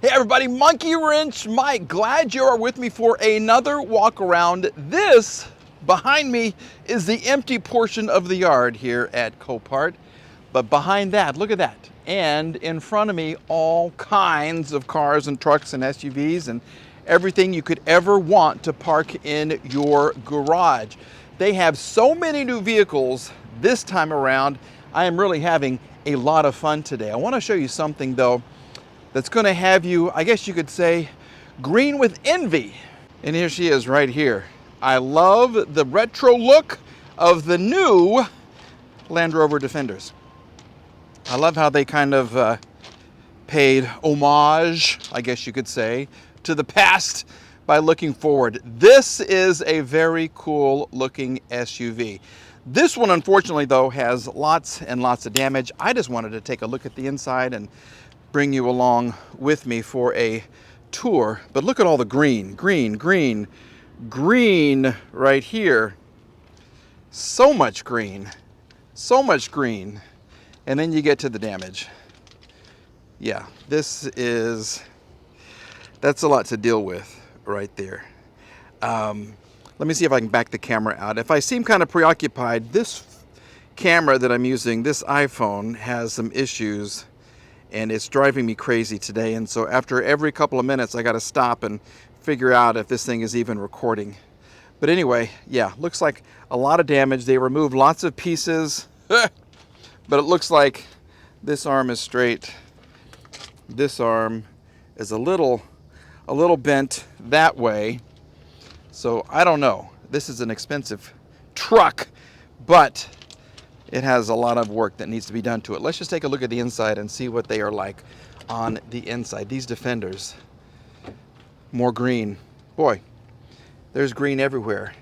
Hey everybody, Monkey Wrench Mike, glad you are with me for another walk around. This behind me is the empty portion of the yard here at Copart. But behind that, look at that. And in front of me, all kinds of cars and trucks and SUVs and everything you could ever want to park in your garage. They have so many new vehicles this time around. I am really having a lot of fun today. I want to show you something though that's going to have you, I guess you could say, green with envy. And here she is right here. I love the retro look of the new Land Rover Defenders. I love how they kind of paid homage, I guess you could say, to the past by looking forward. This is a very cool looking SUV. This one, unfortunately, though, has lots and lots of damage. I just wanted to take a look at the inside and bring you along with me for a tour. But look at all the green right here. So much green. And then you get to the damage. Yeah, that's a lot to deal with right there. Let me see if I can back the camera out. If I seem kind of preoccupied, this camera that I'm using, this iPhone, has some issues and it's driving me crazy today. And so after every couple of minutes, I got to stop and figure out if this thing is even recording. But anyway, yeah, looks like a lot of damage. They removed lots of pieces, but it looks like this arm is straight. This arm is a little bent that way. So I don't know. This is an expensive truck, but it has a lot of work that needs to be done to it. Let's just take a look at the inside and see what they are like on the inside. These Defenders, more green. Boy, there's green everywhere.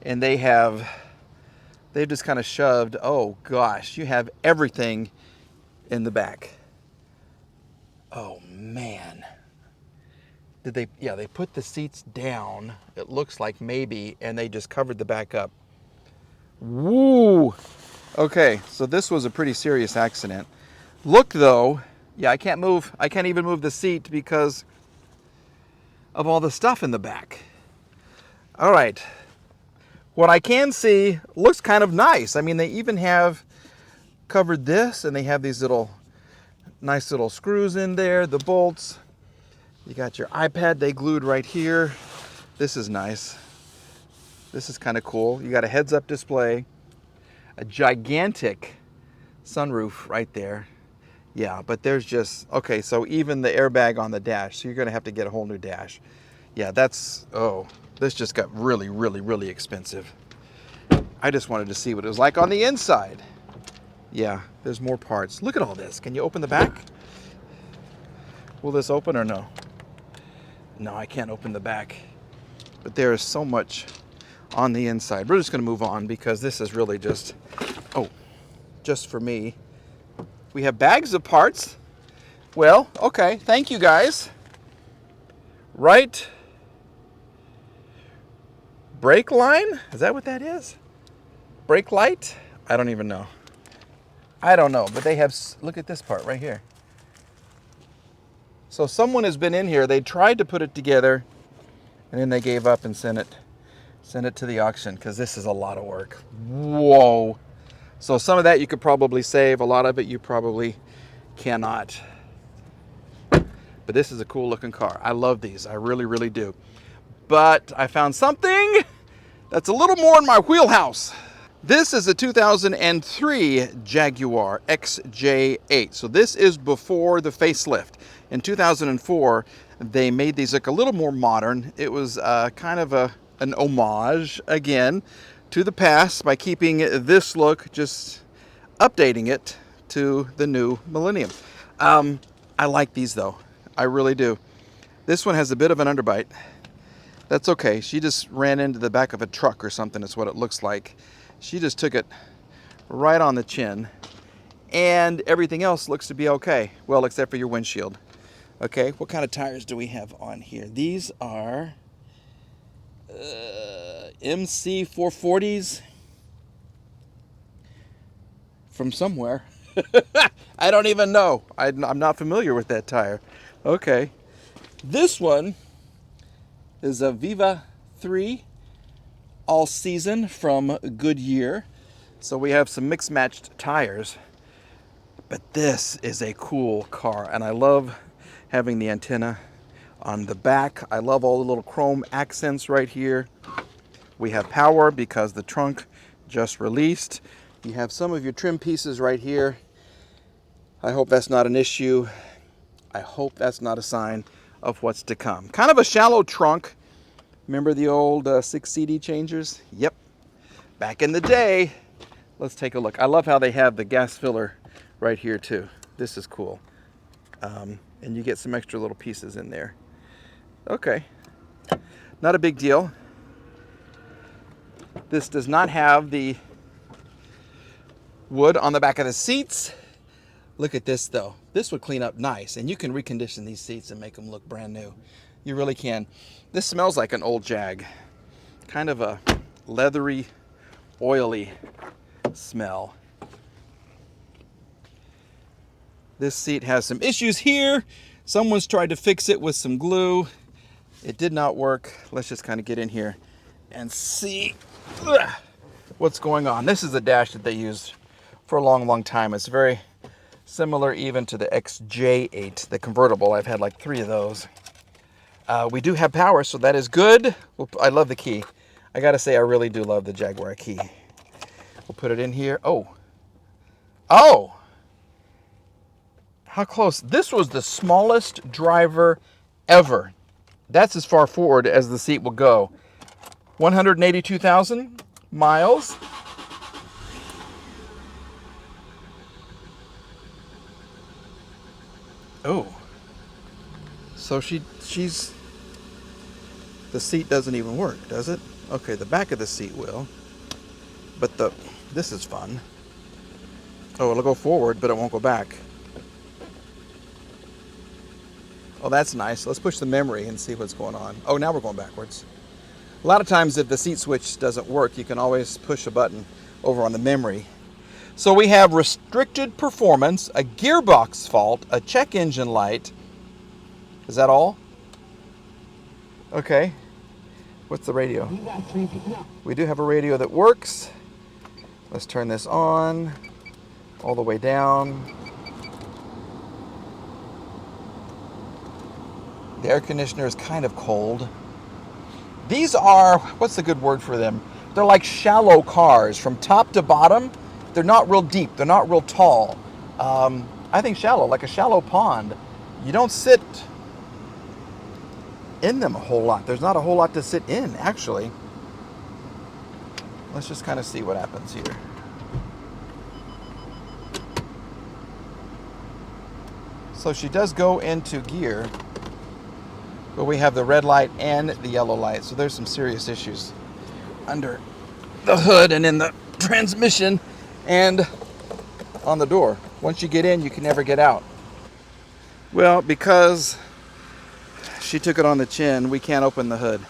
And they've just kind of shoved, oh gosh, you have everything in the back. Oh man. Yeah, they put the seats down, it looks like maybe, and they just covered the back up. Woo! Okay, so this was a pretty serious accident. Look though, yeah, I can't even move the seat because of all the stuff in the back. All right, what I can see looks kind of nice. I mean, they even have covered this, and they have these nice little screws in there, the bolts. You got your iPad, they glued right here. This is nice. This is kind of cool. You got a heads-up display, a gigantic sunroof right there. Yeah, but there's just, okay, so even the airbag on the dash, so you're gonna have to get a whole new dash. Yeah, this just got really expensive. I just wanted to see what it was like on the inside. Yeah, there's more parts. Look at all this. Can you open the back? Will this open or no? No, I can't open the back. But there is so much on the inside. We're just going to move on because this is really just for me. We have bags of parts. Well, okay, thank you guys. Right. Brake line? Is that what that is? Brake light? I don't even know. I don't know, but they have, look at this part right here. So someone has been in here, they tried to put it together, and then they gave up and sent it to the auction because this is a lot of work. Whoa. So some of that you could probably save, a lot of it you probably cannot. But this is a cool looking car. I love these, I really do. But I found something that's a little more in my wheelhouse. This is a 2003 Jaguar XJ8. So this is before the facelift. In 2004, they made these look a little more modern. It was kind of an homage, again, to the past by keeping this look, just updating it to the new millennium. I like these though. I really do. This one has a bit of an underbite. That's okay. She just ran into the back of a truck or something, is what it looks like. She just took it right on the chin, and everything else looks to be okay. Well, except for your windshield. Okay, what kind of tires do we have on here? These are MC 440s from somewhere. I don't even know. I'm not familiar with that tire. Okay, This one is a Viva 3 all season from Goodyear. So we have some mixed matched tires. But this is a cool car, and I love having the antenna on the back. I love all the little chrome accents right here. We have power because the trunk just released. You have some of your trim pieces right here. I hope that's not an issue. I hope that's not a sign of what's to come. Kind of a shallow trunk. Remember the old 6 CD changers? Yep. Back in the day. Let's take a look. I love how they have the gas filler right here too. This is cool. And you get some extra little pieces in there. Okay. Not a big deal. This does not have the wood on the back of the seats. Look at this though. This would clean up nice, and you can recondition these seats and make them look brand new. You really can. This smells like an old Jag. Kind of a leathery, oily smell. This seat has some issues here. Someone's tried to fix it with some glue. It did not work. Let's just kind of get in here and see what's going on. This is a dash that they used for a long, long time. It's very similar even to the XJ8, the convertible. I've had like 3 of those. We do have power, so that is good. I love the key. I gotta say, I really do love the Jaguar key. We'll put it in here. Oh! How close? This was the smallest driver ever. That's as far forward as the seat will go. 182,000 miles. Oh. So she's... The seat doesn't even work, does it? Okay, the back of the seat will. But this is fun. Oh, it'll go forward, but it won't go back. Oh, that's nice. Let's push the memory and see what's going on. Oh, now we're going backwards. A lot of times if the seat switch doesn't work, you can always push a button over on the memory. So we have restricted performance, a gearbox fault, a check engine light. Is that all? Okay. What's the radio? We do have a radio that works. Let's turn this on all the way down. The air conditioner is kind of cold. These are, what's the good word for them? They're like shallow cars from top to bottom. They're not real deep. They're not real tall. I think shallow, like a shallow pond. You don't sit in them a whole lot. There's not a whole lot to sit in, actually. Let's just kind of see what happens here. So she does go into gear, but we have the red light and the yellow light. So there's some serious issues under the hood and in the transmission and on the door. Once you get in, you can never get out. Well, because she took it on the chin, we can't open the hood.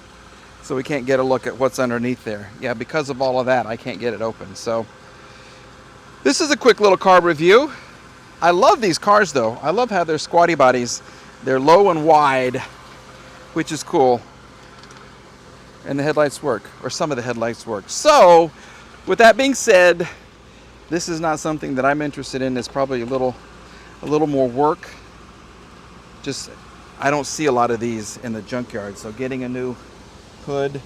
So we can't get a look at what's underneath there. Yeah, because of all of that, I can't get it open. So this is a quick little car review. I love these cars though. I love how they're squatty bodies. They're low and wide, which is cool. And the headlights work, or some of the headlights work. So with that being said, this is not something that I'm interested in. It's probably a little more work. Just, I don't see a lot of these in the junkyard. So getting a new hood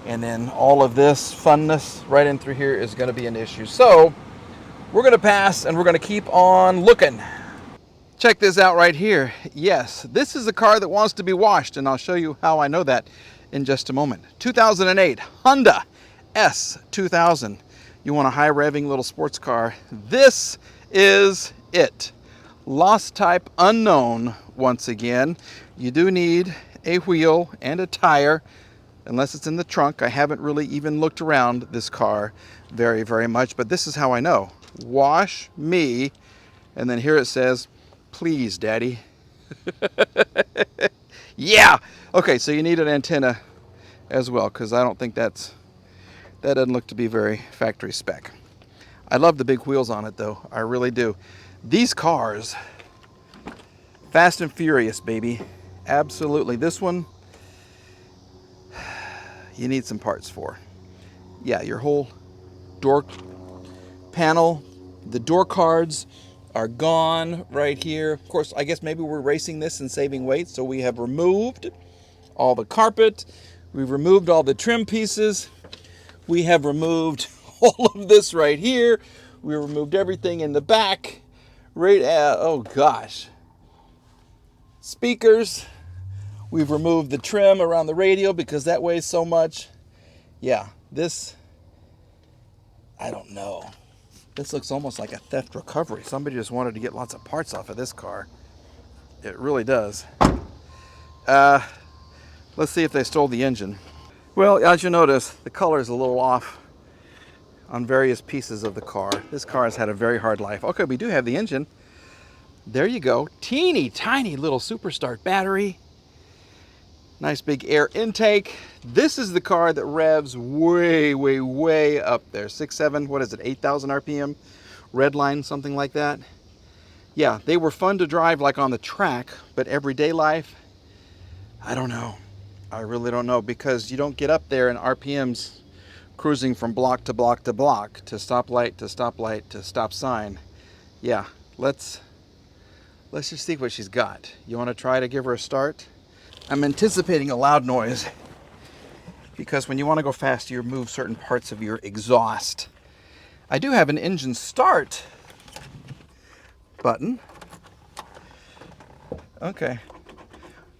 and then all of this funness right in through here is going to be an issue. So we're going to pass and we're going to keep on looking. Check this out right here. Yes, this is a car that wants to be washed, and I'll show you how I know that in just a moment. 2008 Honda S2000. You want a high revving little sports car? This is it. Lost type unknown once again. You do need a wheel and a tire, unless it's in the trunk. I haven't really even looked around this car very, very much, but this is how I know. Wash me, and then here it says, please, Daddy. Yeah! Okay, so you need an antenna as well, because I don't think that doesn't look to be very factory spec. I love the big wheels on it, though. I really do. These cars, Fast and Furious, baby. Absolutely. This one, you need some parts for. Yeah, your whole door panel, the door cards are gone right here. Of course, I guess maybe we're racing this and saving weight, so we have removed all the carpet. We've removed all the trim pieces. We have removed all of this right here. We removed everything in the back. Oh gosh. Speakers. We've removed the trim around the radio because that weighs so much. Yeah, this, I don't know. This looks almost like a theft recovery. Somebody just wanted to get lots of parts off of this car. It really does. Let's see if they stole the engine. Well, as you notice, the color is a little off on various pieces of the car. This car has had a very hard life. Okay, we do have the engine. There you go. Teeny tiny little Superstart battery. Nice big air intake. This is the car that revs way, way, way up there. 6, 7, what is it, 8,000 RPM? Red line, something like that. Yeah, they were fun to drive like on the track, but everyday life, I don't know. I really don't know, because you don't get up there in RPMs cruising from block to block to block, to stoplight to stoplight to stop sign. Yeah, let's just see what she's got. You want to try to give her a start? I'm anticipating a loud noise because when you want to go fast, you remove certain parts of your exhaust. I do have an engine start button. Okay.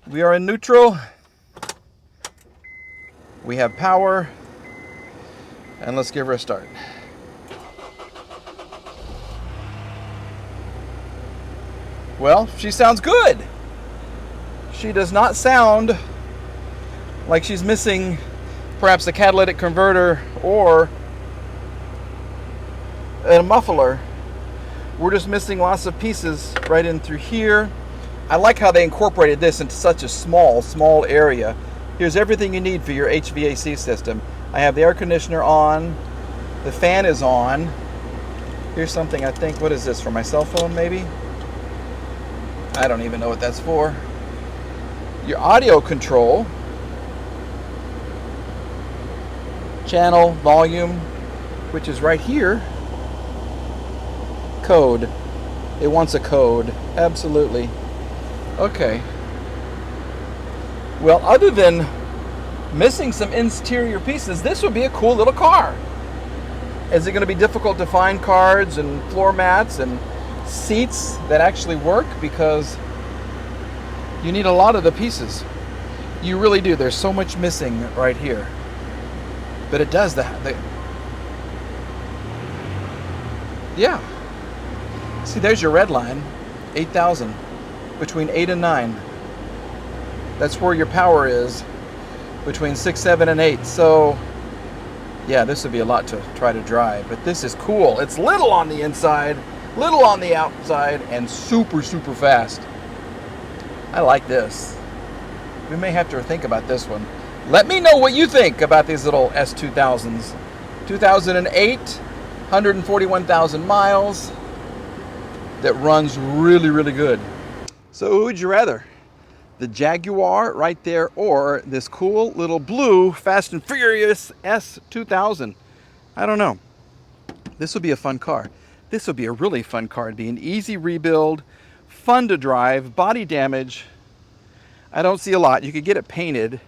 We are in neutral. We have power. And let's give her a start. Well, she sounds good. She does not sound like she's missing perhaps a catalytic converter or a muffler. We're just missing lots of pieces right in through here. I like how they incorporated this into such a small area. Here's everything you need for your HVAC system. I have the air conditioner on. The fan is on. Here's something I think, what is this, for my cell phone maybe? I don't even know what that's for. Your audio control. Channel, volume, which is right here. Code. It wants a code. Absolutely. Okay. Well, other than missing some interior pieces, this would be a cool little car. Is it going to be difficult to find cards and floor mats and seats that actually work? Because you need a lot of the pieces. You really do. There's so much missing right here. But it does that. Yeah. See, there's your red line. 8,000. Between 8 and 9. That's where your power is. Between 6, 7, and 8. So, yeah, this would be a lot to try to drive. But this is cool. It's little on the inside, little on the outside, and super, super fast. I like this. We may have to think about this one. Let me know what you think about these little S2000s. 2008, 141,000 miles. That runs really, really good. So who would you rather? The Jaguar right there, or this cool little blue Fast and Furious S2000? I don't know. This would be a fun car. This would be a really fun car. It'd be an easy rebuild, fun to drive, body damage. I don't see a lot. You could get it painted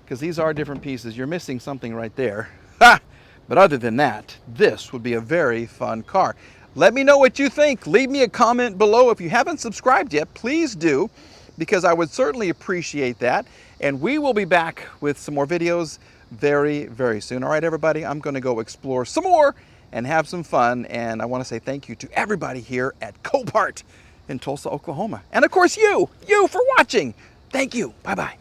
because these are different pieces. You're missing something right there. Ha! But other than that, this would be a very fun car. Let me know what you think. Leave me a comment below. If you haven't subscribed yet, please do, because I would certainly appreciate that. And we will be back with some more videos very, very soon. All right, everybody, I'm going to go explore some more and have some fun. And I want to say thank you to everybody here at Copart in Tulsa, Oklahoma. And of course, you for watching. Thank you. Bye-bye.